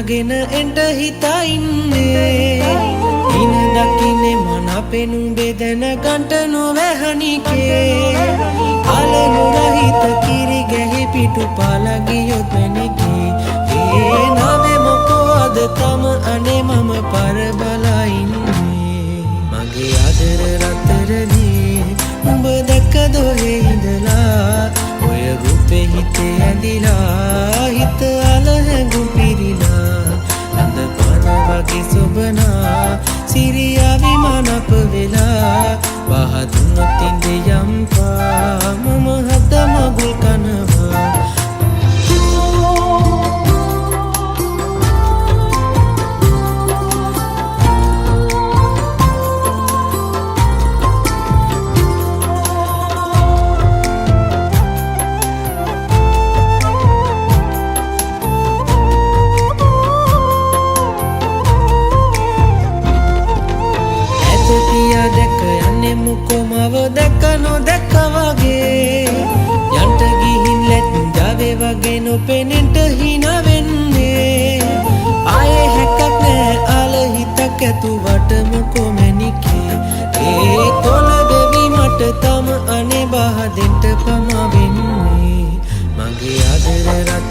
අඳුනගෙන එන්ට හිතා ඉන්නේ ඉන දකින්නේ මන පෙනුම් බෙදෙන ගන්ට නොවැහනිකේ අලනුරහිත කිරි ගැහි පිටු පාලගියොත් මැනිකේ ඒ නවේ මොකෝද තම අනේ මම පරබලා ඉන්නේ මගේ අදර රතරනේ උඹ දැක්කද ඔහේ ඉඳලා ඔය රූපේ හිතේ ඇඳිලා හිත අලහැඟු පිරිලා අඳ පන වගේ සොබනා සිරියා විමානප වෙලා වහදුනොත් ඉඳ යම්පා මම හද මගුල් කනවා දැක යන්නේ මුකෝ මව දැක නොදැක්ක වගේ යන්ට ගිහින් ලැත් ජාවේ වගේ නොපෙනෙන්ට හිනා වෙන්නේ ආයේ හැක්කක් නෑ ආල හිතක් ඇතුවට මුකෝ මැනිකේ ඒ කොළ බෙවි මට තම අනේ බහ දෙන්ට පමා වෙන්නේ මගේ අදර රට